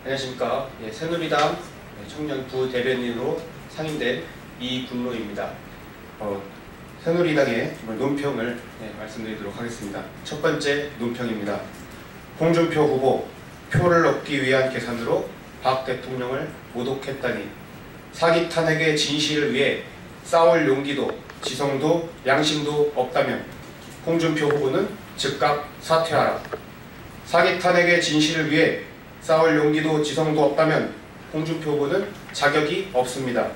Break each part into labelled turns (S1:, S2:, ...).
S1: 안녕하십니까. 새누리당 청년 부대변인으로 상임된 이군로입니다. 새누리당의 논평을 말씀드리도록 하겠습니다. 첫 번째 논평입니다. 홍준표 후보 표를 얻기 위한 계산으로 박 대통령을 모독했다니 사기 탄핵의 진실을 위해 싸울 용기도 지성도 양심도 없다면 홍준표 후보는 즉각 사퇴하라. 사기 탄핵의 진실을 위해 싸울 용기도 지성도 없다면 홍준표 후보는 자격이 없습니다.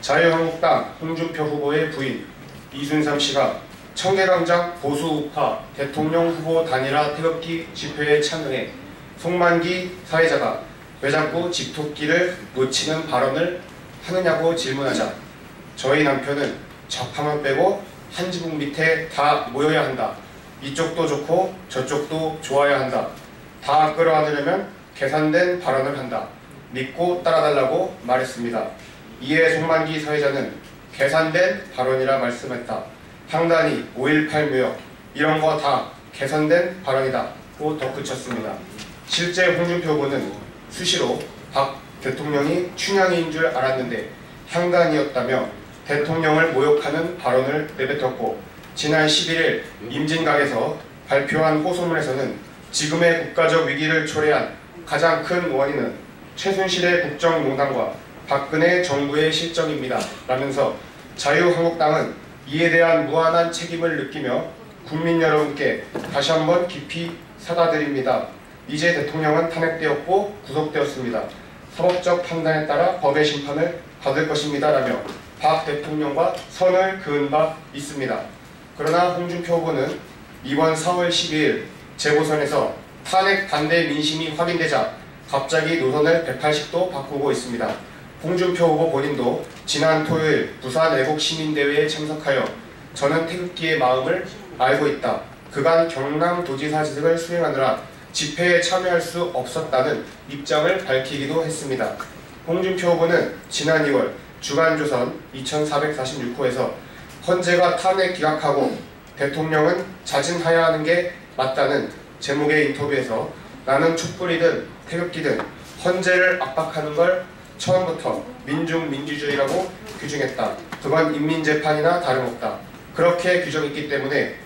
S1: 자유한국당 홍준표 후보의 부인 이순삼 씨가 청계광장 보수우파 대통령 후보 단일화 태극기 집회에 참여해 송만기 사회자가 왜 자꾸 집토끼를 놓치는 발언을 하느냐고 질문하자 저희 남편은 적하면 빼고 한 지붕 밑에 다 모여야 한다. 이쪽도 좋고 저쪽도 좋아야 한다. 다 끌어안으려면 계산된 발언을 한다. 믿고 따라달라고 말했습니다. 이에 송만기 사회자는 계산된 발언이라 말씀했다. 황단이 5.18 무역 이런 거 다 계산된 발언이다 고 덧붙였습니다. 실제 홍준표 후보는 수시로 박 대통령이 춘향이인 줄 알았는데 향단이었다며 대통령을 모욕하는 발언을 내뱉었고 지난 11일 임진각에서 발표한 호소문에서는 지금의 국가적 위기를 초래한 가장 큰 원인은 최순실의 국정농단과 박근혜 정부의 실정입니다. 라면서 자유한국당은 이에 대한 무한한 책임을 느끼며 국민 여러분께 다시 한번 깊이 사과드립니다. 이제 대통령은 탄핵되었고 구속되었습니다. 사법적 판단에 따라 법의 심판을 받을 것입니다. 라며 박 대통령과 선을 그은 바 있습니다. 그러나 홍준표 후보는 이번 4월 12일 재보선에서 탄핵 반대 민심이 확인되자 갑자기 노선을 180도 바꾸고 있습니다. 홍준표 후보 본인도 지난 토요일 부산 애국시민대회에 참석하여 저는 태극기의 마음을 알고 있다. 그간 경남도지사직을 수행하느라 집회에 참여할 수 없었다는 입장을 밝히기도 했습니다. 홍준표 후보는 지난 2월 주간조선 2446호에서 헌재가 탄핵 기각하고 대통령은 자진하여야 하는 게 맞다는 제목의 인터뷰에서 나는 촛불이든 태극기든 헌재를 압박하는 걸 처음부터 민중민주주의라고 규정했다. 그건 인민재판이나 다름없다. 그렇게 규정했기 때문에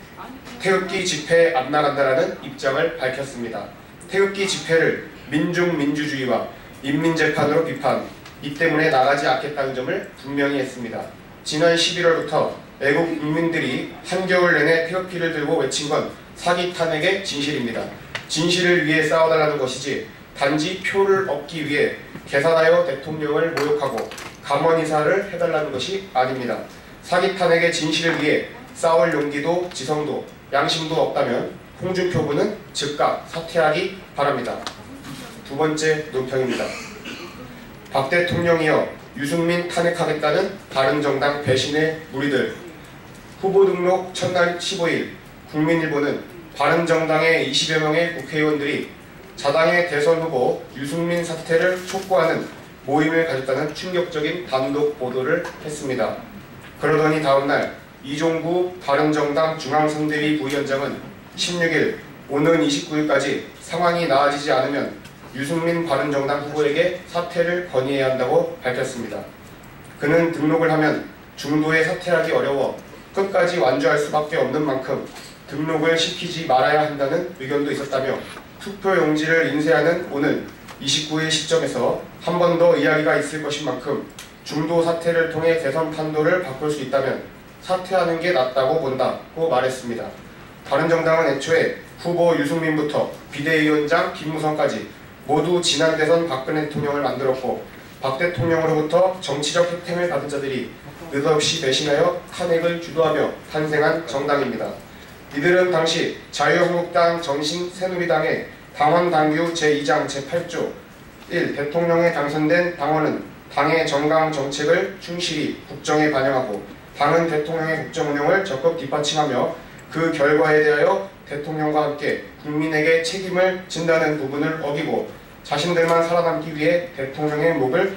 S1: 태극기 집회에 안 나간다라는 입장을 밝혔습니다. 태극기 집회를 민중민주주의와 인민재판으로 비판, 이 때문에 나가지 않겠다는 점을 분명히 했습니다. 지난 11월부터 애국 국민들이 한겨울 내내 태극기를 들고 외친 건 사기 탄핵의 진실입니다. 진실을 위해 싸워달라는 것이지 단지 표를 얻기 위해 계산하여 대통령을 모욕하고 감언이사를 해달라는 것이 아닙니다. 사기 탄핵의 진실을 위해 싸울 용기도 지성도 양심도 없다면 홍준표 후보는 즉각 사퇴하기 바랍니다. 두 번째 논평입니다. 박 대통령이여 유승민 탄핵하겠다는 바른정당 배신의 무리들. 후보 등록 첫날 15일 국민일보는 바른정당의 20여 명의 국회의원들이 자당의 대선 후보 유승민 사퇴를 촉구하는 모임을 가졌다는 충격적인 단독 보도를 했습니다. 그러더니 다음날 이종구 바른정당 중앙선대위 부위원장은 16일 오는 29일까지 상황이 나아지지 않으면 유승민 바른정당 후보에게 사퇴를 건의해야 한다고 밝혔습니다. 그는 등록을 하면 중도에 사퇴하기 어려워 끝까지 완주할 수밖에 없는 만큼 등록을 시키지 말아야 한다는 의견도 있었다며 투표용지를 인쇄하는 오늘 29일 시점에서 한 번 더 이야기가 있을 것인 만큼 중도 사퇴를 통해 대선 판도를 바꿀 수 있다면 사퇴하는 게 낫다고 본다고 말했습니다. 바른정당은 애초에 후보 유승민부터 비대위원장 김무성까지 모두 지난 대선 박근혜 대통령을 만들었고 박 대통령으로부터 정치적 혜택을 받은 자들이 느닷없이 배신하여 탄핵을 주도하며 탄생한 정당입니다. 이들은 당시 자유한국당 정신 새누리당의 당원당규 제2장 제8조 1. 대통령에 당선된 당원은 당의 정강 정책을 충실히 국정에 반영하고 당은 대통령의 국정 운영을 적극 뒷받침하며 그 결과에 대하여 대통령과 함께 국민에게 책임을 진다는 부분을 어기고 자신들만 살아남기 위해 대통령의 목을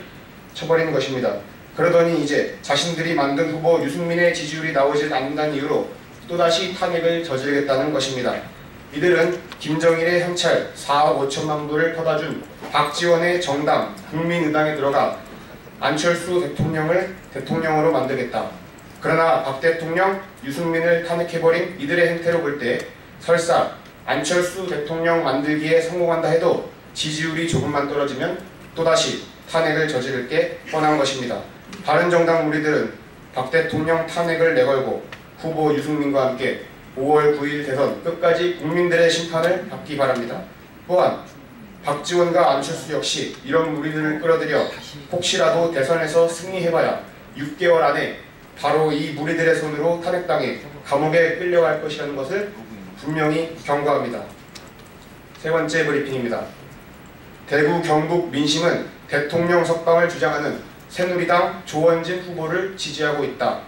S1: 쳐버리는 것입니다. 그러더니 이제 자신들이 만든 후보 유승민의 지지율이 나오지 않는다는 이유로 또다시 탄핵을 저지르겠다는 것입니다. 이들은 김정일의 현찰 4억 5천만 불을 퍼다 준 박지원의 정당 국민의당에 들어가 안철수 대통령을 대통령으로 만들겠다. 그러나 박 대통령, 유승민을 탄핵해버린 이들의 행태로 볼 때 설사 안철수 대통령 만들기에 성공한다 해도 지지율이 조금만 떨어지면 또다시 탄핵을 저지를 게 뻔한 것입니다. 바른정당 무리들은 박 대통령 탄핵을 내걸고 후보 유승민과 함께 5월 9일 대선 끝까지 국민들의 심판을 받기 바랍니다. 또한 박지원과 안철수 역시 이런 무리들을 끌어들여 혹시라도 대선에서 승리해봐야 6개월 안에 바로 이 무리들의 손으로 탄핵당해 감옥에 끌려갈 것이라는 것을 분명히 경고합니다. 세 번째 브리핑입니다. 대구 경북 민심은 대통령 석방을 주장하는 새누리당 조원진 후보를 지지하고 있다.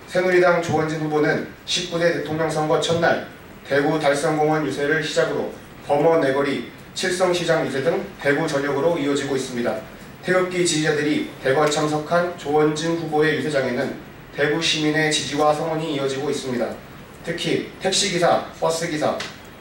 S1: 새누리당 조원진 후보는 19대 대통령 선거 첫날 대구 달성공원 유세를 시작으로 범어 내거리, 칠성시장 유세 등 대구 전역으로 이어지고 있습니다. 태극기 지지자들이 대거 참석한 조원진 후보의 유세장에는 대구 시민의 지지와 성원이 이어지고 있습니다. 특히 택시기사, 버스기사,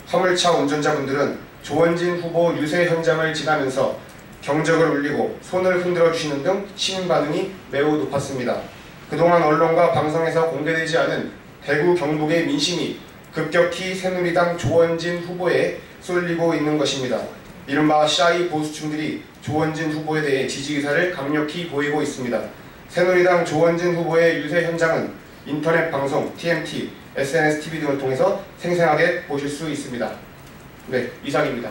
S1: 화물차 운전자분들은 조원진 후보 유세 현장을 지나면서 경적을 울리고 손을 흔들어 주시는 등 시민 반응이 매우 높았습니다. 그동안 언론과 방송에서 공개되지 않은 대구 경북의 민심이 급격히 새누리당 조원진 후보에 쏠리고 있는 것입니다. 이른바 샤이 보수층들이 조원진 후보에 대해 지지 의사를 강력히 보이고 있습니다. 새누리당 조원진 후보의 유세 현장은 인터넷 방송, TMT, SNS TV 등을 통해서 생생하게 보실 수 있습니다. 네, 이상입니다.